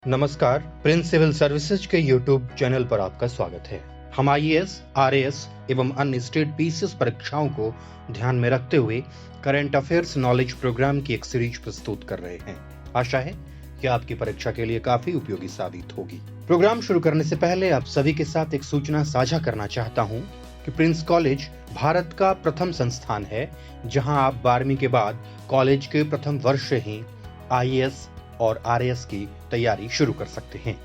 नमस्कार, Prince civil services के YouTube channel पर आपका स्वागत है। हम आईएएस, आरएएस एवं अन्य स्टेट पीसीएस परीक्षाओं को ध्यान में रखते हुए करंट अफेयर्स नॉलेज प्रोग्राम की एक सीरीज प्रस्तुत कर रहे हैं। आशा है कि आपकी परीक्षा के लिए काफी उपयोगी साबित होगी। प्रोग्राम शुरू करने से पहले आप सभी के साथ एक सूचना साझा करना चाहता हूँ कि प्रिंस कॉलेज भारत का प्रथम संस्थान है जहां आप 12वीं के बाद कॉलेज के प्रथम वर्ष से ही आईएएस और आरएएस की तैयारी शुरू कर सकते हैं।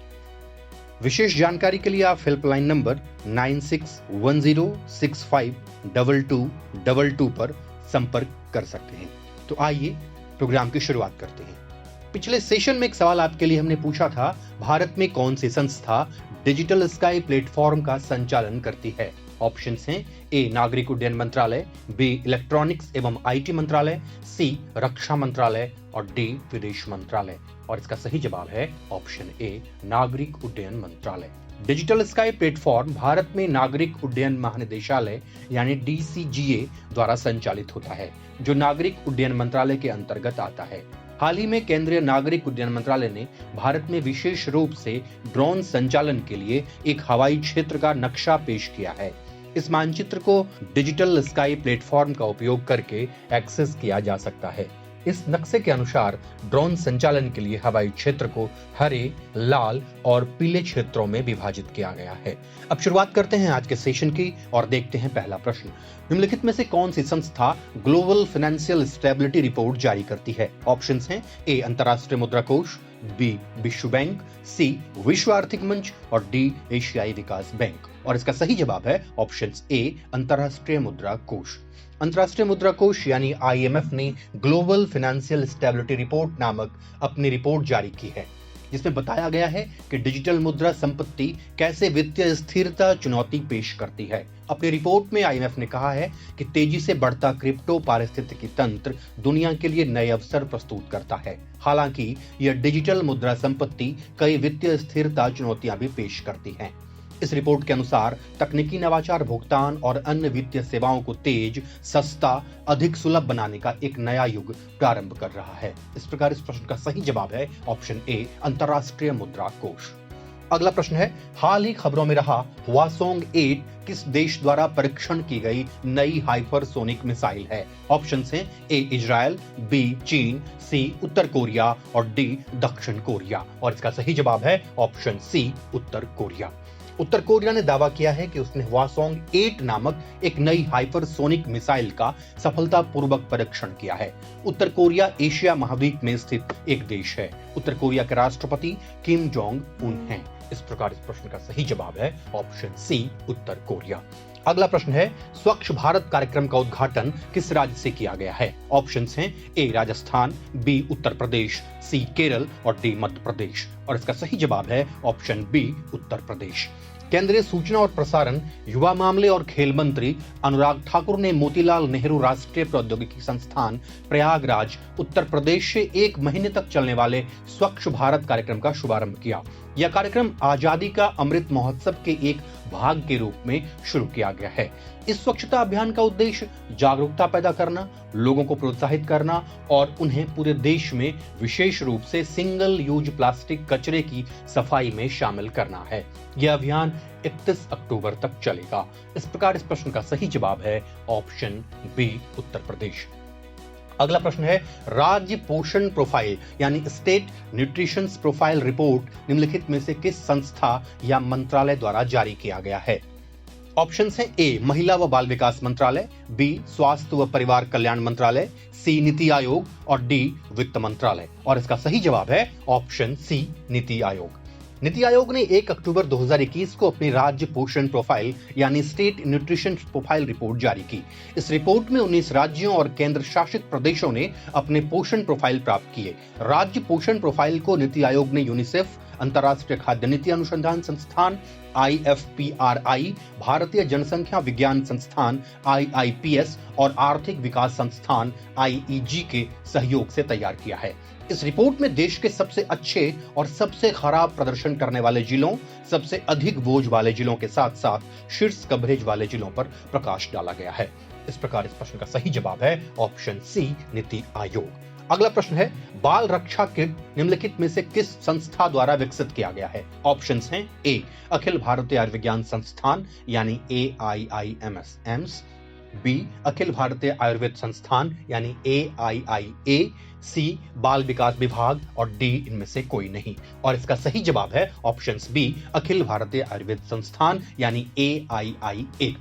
विशेष जानकारी के लिए आप हेल्पलाइन नंबर 9610652222 पर संपर्क कर सकते हैं। तो आइए प्रोग्राम की शुरुआत करते हैं। पिछले सेशन में एक सवाल आपके लिए हमने पूछा था, भारत में कौन सी संस्था डिजिटल स्काई प्लेटफॉर्म का संचालन करती है? ऑप्शंस हैं ए नागरिक उड्डयन मंत्रालय, बी इलेक्ट्रॉनिक्स एवं आईटी मंत्रालय, सी रक्षा मंत्रालय और डी विदेश मंत्रालय। और इसका सही जवाब है ऑप्शन ए नागरिक उड्डयन मंत्रालय। डिजिटल स्काई प्लेटफॉर्म भारत में नागरिक उड्डयन महानिदेशालय यानी डीसीजीए द्वारा संचालित होता है, जो नागरिक उड्डयन मंत्रालय के अंतर्गत आता है। हाल ही में केंद्रीय नागरिक उड्डयन मंत्रालय ने भारत में विशेष रूप से ड्रोन संचालन के लिए एक हवाई क्षेत्र का नक्शा पेश किया है। इस मानचित्र को डिजिटल स्काई प्लेटफॉर्म का उपयोग करके एक्सेस किया जा सकता है। इस नक्शे के अनुसार ड्रोन संचालन के लिए हवाई क्षेत्र को हरे, लाल और पीले क्षेत्रों में विभाजित किया गया है। अब शुरुआत करते हैं आज के सेशन की और देखते हैं पहला प्रश्न। निम्नलिखित में से कौन सी संस्था ग्लोबल फाइनेंशियल स्टेबिलिटी रिपोर्ट जारी करती है? ऑप्शंस हैं ए अंतर्राष्ट्रीय मुद्रा कोष, बी विश्व बैंक, सी विश्व आर्थिक मंच और डी एशियाई विकास बैंक। और इसका सही जवाब है ऑप्शन ए अंतर्राष्ट्रीय मुद्रा कोष। अंतर्राष्ट्रीय मुद्रा कोष यानी आईएमएफ ने ग्लोबल फाइनेंशियल स्टेबिलिटी रिपोर्ट नामक अपनी रिपोर्ट जारी की है, जिसमें बताया गया है कि डिजिटल मुद्रा संपत्ति कैसे वित्तीय स्थिरता चुनौती पेश करती है। अपनी रिपोर्ट में आईएमएफ ने कहा है कि तेजी से बढ़ता क्रिप्टो पारिस्थितिकी तंत्र दुनिया के लिए नए अवसर प्रस्तुत करता है। हालांकि यह डिजिटल मुद्रा संपत्ति कई वित्तीय स्थिरता चुनौतियां भी पेश करती है। इस रिपोर्ट के अनुसार तकनीकी नवाचार भुगतान और अन्य वित्तीय सेवाओं को तेज, सस्ता, अधिक सुलभ बनाने का एक नया युग प्रारंभ कर रहा है। इस प्रकार इस प्रश्न का सही जवाब है ऑप्शन ए अंतर्राष्ट्रीय मुद्रा कोष। अगला प्रश्न है, हाल ही खबरों में रहा हवासोंग 8 किस देश द्वारा परीक्षण की गई नई हाइपरसोनिक मिसाइल है? ऑप्शंस हैं ए इजराइल, बी चीन, सी उत्तर कोरिया और डी दक्षिण कोरिया। और इसका सही जवाब है ऑप्शन सी उत्तर कोरिया। उत्तर कोरिया ने दावा किया है कि उसने हवासोंग 8 नामक एक नई हाइपरसोनिक मिसाइल का सफलतापूर्वक परीक्षण किया है। उत्तर कोरिया एशिया महाद्वीप में स्थित एक देश है। उत्तर कोरिया के राष्ट्रपति किम जोंग उन हैं। इस प्रकार इस प्रश्न का सही जवाब है ऑप्शन सी उत्तर कोरिया। अगला प्रश्न है, स्वच्छ भारत कार्यक्रम का उद्घाटन किस राज्य से किया गया है? ऑप्शंस हैं ए राजस्थान, बी उत्तर प्रदेश, सी केरल और डी मध्य प्रदेश। और इसका सही जवाब है ऑप्शन बी उत्तर प्रदेश। केंद्रीय सूचना और प्रसारण, युवा मामले और खेल मंत्री अनुराग ठाकुर ने मोतीलाल नेहरू राष्ट्रीय प्रौद्योगिकी संस्थान प्रयागराज उत्तर प्रदेश से 1 महीने तक चलने वाले स्वच्छ भारत कार्यक्रम का शुभारंभ किया। यह कार्यक्रम आजादी का अमृत महोत्सव के एक भाग के रूप में शुरू किया गया है। इस स्वच्छता अभियान का उद्देश्य जागरूकता पैदा करना, लोगों को प्रोत्साहित करना और उन्हें पूरे देश में विशेष रूप से सिंगल यूज प्लास्टिक कचरे की सफाई में शामिल करना है। यह अभियान 31 अक्टूबर तक चलेगा। इस प्रकार इस प्रश्न का सही जवाब है ऑप्शन बी उत्तर प्रदेश। अगला प्रश्न है, राज्य पोषण प्रोफाइल यानी स्टेट न्यूट्रिशन प्रोफाइल रिपोर्ट निम्नलिखित में से किस संस्था या मंत्रालय द्वारा जारी किया गया है? ऑप्शंस हैं ए महिला व बाल विकास मंत्रालय, बी स्वास्थ्य व परिवार कल्याण मंत्रालय, सी नीति आयोग और डी वित्त मंत्रालय। और इसका सही जवाब है ऑप्शन सी नीति आयोग। नीति आयोग ने 1 अक्टूबर 2021 को अपनी राज्य पोषण प्रोफाइल यानी स्टेट न्यूट्रिशन प्रोफाइल रिपोर्ट जारी की। इस रिपोर्ट में 19 राज्यों और केंद्र शासित प्रदेशों ने अपने पोषण प्रोफाइल प्राप्त किए। राज्य पोषण प्रोफाइल को नीति आयोग ने यूनिसेफ, अंतर्राष्ट्रीय खाद्य नीति अनुसंधान संस्थान IFPRI, भारतीय जनसंख्या विज्ञान संस्थान IIPS और आर्थिक विकास संस्थान IEG के सहयोग से तैयार किया है। इस रिपोर्ट में देश के सबसे अच्छे और सबसे खराब प्रदर्शन करने वाले जिलों, सबसे अधिक बोझ वाले जिलों के साथ साथ शीर्ष कवरेज वाले जिलों पर प्रकाश डाला गया है। इस प्रकार इस प्रश्न का सही जवाब है ऑप्शन सी नीति आयोग। अगला प्रश्न है, बाल रक्षा किट निम्नलिखित में से किस संस्था द्वारा विकसित किया गया है? ऑप्शंस हैं ए अखिल भारतीय आयुर्विज्ञान संस्थान यानी AIIMS, बी अखिल भारतीय आयुर्वेद संस्थान यानी AIIA, सी बाल विकास विभाग और डी इनमें से कोई नहीं। और इसका सही जवाब है ऑप्शंस बी अखिल भारतीय आयुर्वेद संस्थान यानी AIIA।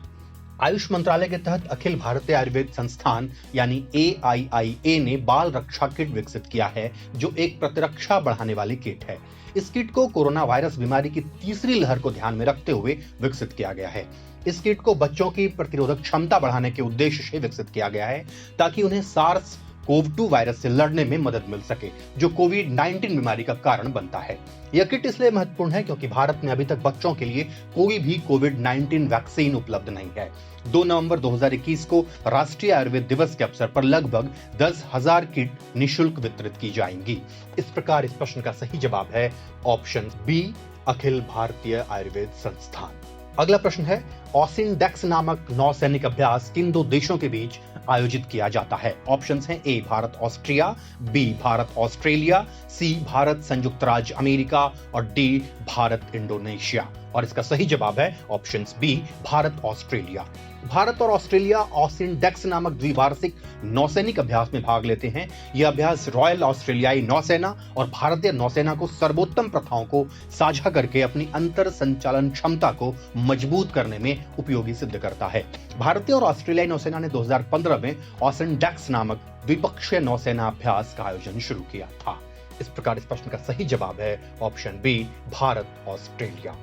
आयुष मंत्रालय के तहत अखिल भारतीय आयुर्वेद संस्थान यानी AIIA ने बाल रक्षा किट विकसित किया है, जो एक प्रतिरक्षा बढ़ाने वाली किट है। इस किट को कोरोना वायरस बीमारी की तीसरी लहर को ध्यान में रखते हुए विकसित किया गया है। इस किट को बच्चों की प्रतिरोधक क्षमता बढ़ाने के उद्देश्य से विकसित किया गया है, ताकि उन्हें SARS-CoV-2 वायरस से लड़ने में मदद मिल सके, जो कोविड-19 बीमारी का कारण बनता है। यह किट इसलिए महत्वपूर्ण है क्योंकि भारत में अभी तक बच्चों के लिए कोई भी कोविड-19 वैक्सीन उपलब्ध नहीं है। 2 नवंबर 2021 को राष्ट्रीय आयुर्वेद दिवस के अवसर पर लगभग 10,000 किट निःशुल्क वितरित की जाएंगी। इस प्रकार इस प्रश्न का सही जवाब है ऑप्शन बी अखिल भारतीय आयुर्वेद संस्थान। अगला प्रश्न है, ऑसिनडेक्स नामक नौसैनिक अभ्यास किन 2 देशों के बीच आयोजित किया जाता है? ऑप्शंस हैं A Bharat Austria, B Bharat Australia, C Bharat संयुक्त राज्य अमेरिका और डी भारत इंडोनेशिया। और इसका सही जवाब है options B Bharat Australia. Bharat और ऑस्ट्रेलिया ऑसिनडेक्स नामक द्विवार्षिक नौसैनिक अभ्यास में भाग लेते हैं। यह अभ्यास रॉयल ऑस्ट्रेलियाई नौसेना और भारतीय नौसेना को सर्वोत्तम प्रथाओं को साझा करके अपनी अंतर संचालन क्षमता को मजबूत करने में उपयोगी सिद्ध करता है। भारतीय और ऑस्ट्रेलियाई नौसेना ने 2015 में ऑसिनडेक्स नामक द्विपक्षीय नौसेना अभ्यास का आयोजन शुरू किया था। इस प्रकार इस प्रश्न का सही जवाब है ऑप्शन बी भारत ऑस्ट्रेलिया।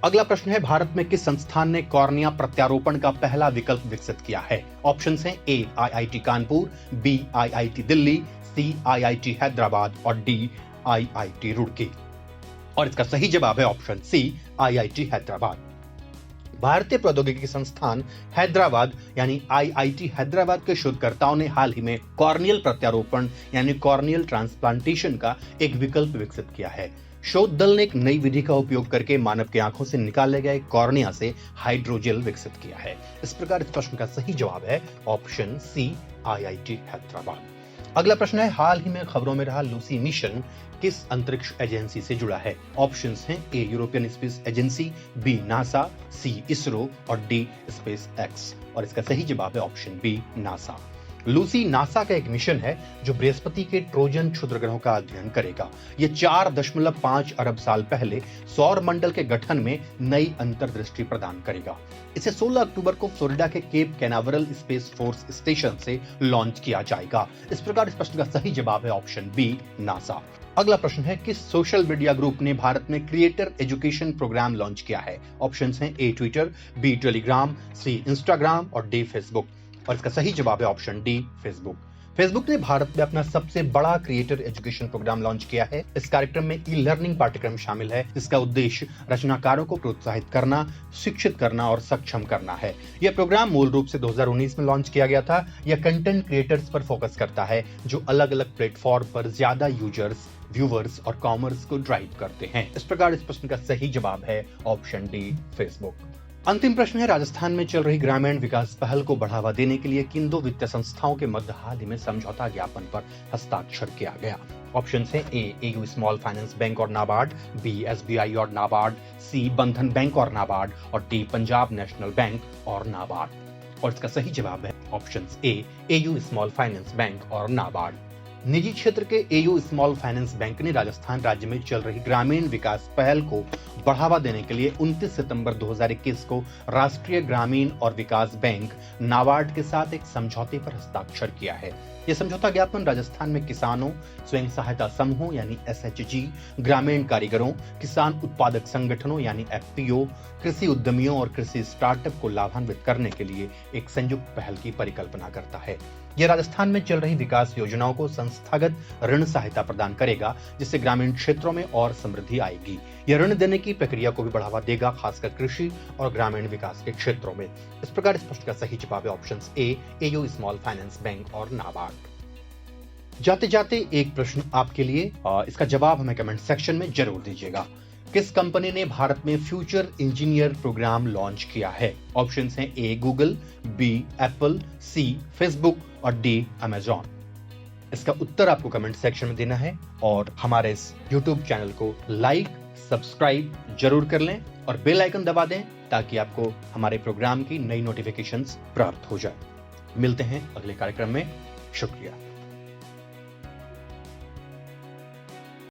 अगला प्रश्न है, भारत में किस संस्थान ने कॉर्निया प्रत्यारोपण का पहला विकल्प विकसित किया है? ऑप्शंस हैं A IIT Kanpur, B IIT Delhi, C IIT Hyderabad और डी IIT रुड़की। और इसका सही जवाब है ऑप्शन सी IIT हैदराबाद। भारतीय प्रौद्योगिकी संस्थान हैदराबाद यानी IIT हैदराबाद के शोधकर्ताओं ने हाल ही में कॉर्नियल प्रत्यारोपण यानी कॉर्नियल ट्रांसप्लांटेशन का एक विकल्प विकसित किया है। शोध दल ने एक नई विधि का उपयोग करके मानव की आंखों से निकाले गए कॉर्निया से हाइड्रोजेल विकसित किया है। इस प्रकार इस प्रश्न का सही जवाब है ऑप्शन सी IIT हैदराबाद। अगला प्रश्न है, हाल ही में खबरों में रहा लूसी मिशन किस अंतरिक्ष एजेंसी से जुड़ा है? ऑप्शंस हैं A European Space Agency, B NASA, C ISRO और डी स्पेस एक्स। और इसका सही जवाब है option B NASA. Lucy NASA का एक मिशन है जो बृहस्पति के ट्रोजन क्षुद्र ग्रहों का अध्ययन करेगा। यह 4.5 अरब साल पहले सौर मंडल के गठन में नई अंतर्दृष्टि प्रदान करेगा। इसे 16 अक्टूबर को फ्लोरिडा के cap Canaveral space force station से लॉन्च किया जाएगा। इस प्रकार इस प्रश्न का सही जवाब है ऑप्शन बी नासा। अगला प्रश्न है, किस सोशल मीडिया ग्रुप ने भारत में क्रिएटर एजुकेशन प्रोग्राम लॉन्च किया है? ऑप्शंस हैं A Twitter, B Telegram, C Instagram और डी फेसबुक। और इसका सही जवाब है ऑप्शन डी फेसबुक। फेसबुक ने भारत में अपना सबसे बड़ा क्रिएटर एजुकेशन प्रोग्राम लॉन्च किया है। इस कार्यक्रम में ई लर्निंग पाठ्यक्रम शामिल है, जिसका उद्देश्य रचनाकारों को प्रोत्साहित करना, शिक्षित करना और सक्षम करना है। यह प्रोग्राम मूल रूप से 2019 में लॉन्च किया गया था। यह कंटेंट क्रिएटर्स पर फोकस करता है जो अलग अलग प्लेटफॉर्म पर ज्यादा यूजर्स, व्यूअर्स और कॉमर्स को ड्राइव करते हैं। इस प्रकार इस प्रश्न का सही जवाब है ऑप्शन डी फेसबुक। अंतिम प्रश्न है, राजस्थान में चल रही ग्रामीण विकास पहल को बढ़ावा देने के लिए किन 2 वित्तीय संस्थाओं के मध्य हाल ही में समझौता ज्ञापन पर हस्ताक्षर किया गया? ऑप्शन है ए AU स्मॉल फाइनेंस बैंक और नाबार्ड, बी SBI और नाबार्ड, सी बंधन बैंक और नाबार्ड और डी पंजाब नेशनल बैंक और नाबार्ड। और इसका सही जवाब है option A AU small finance bank और नाबार्ड। निजी क्षेत्र के AU स्मॉल फाइनेंस बैंक ने राजस्थान राज्य में चल रही ग्रामीण विकास पहल को बढ़ावा देने के लिए 29 सितंबर 2021 को राष्ट्रीय ग्रामीण और विकास बैंक नाबार्ड के साथ एक समझौते पर हस्ताक्षर किया है। यह समझौता ज्ञापन राजस्थान में किसानों, स्वयं सहायता समूहों यानी SHG, ग्रामीण कारीगरों, किसान उत्पादक संगठनों यानी FPO, कृषि उद्यमियों और कृषि स्टार्टअप को लाभान्वित करने के लिए एक संयुक्त पहल की परिकल्पना करता है। यह राजस्थान में चल रही विकास योजनाओं को संस्थागत ऋण सहायता प्रदान करेगा, जिससे ग्रामीण क्षेत्रों में और समृद्धि आएगी। यह ऋण देने की प्रक्रिया को भी बढ़ावा देगा, खासकर कृषि और ग्रामीण विकास के क्षेत्रों में। इस प्रकार इस प्रश्न का सही जवाब है option A AU small finance bank और नाबार्ड। जाते जाते एक प्रश्न आपके लिए, इसका जवाब हमें कमेंट सेक्शन में जरूर दीजिएगा। किस कंपनी ने भारत में फ्यूचर इंजीनियर प्रोग्राम लॉन्च किया है? ऑप्शंस हैं ए गूगल, बी एप्पल, सी फेसबुक और डी अमेजॉन। इसका उत्तर आपको कमेंट सेक्शन में देना है और हमारे इस YouTube चैनल को लाइक सब्सक्राइब जरूर कर लें और बेल आइकन दबा दें ताकि आपको हमारे प्रोग्राम की नई नोटिफिकेशंस प्राप्त हो जाए। मिलते हैं अगले कार्यक्रम में। शुक्रिया।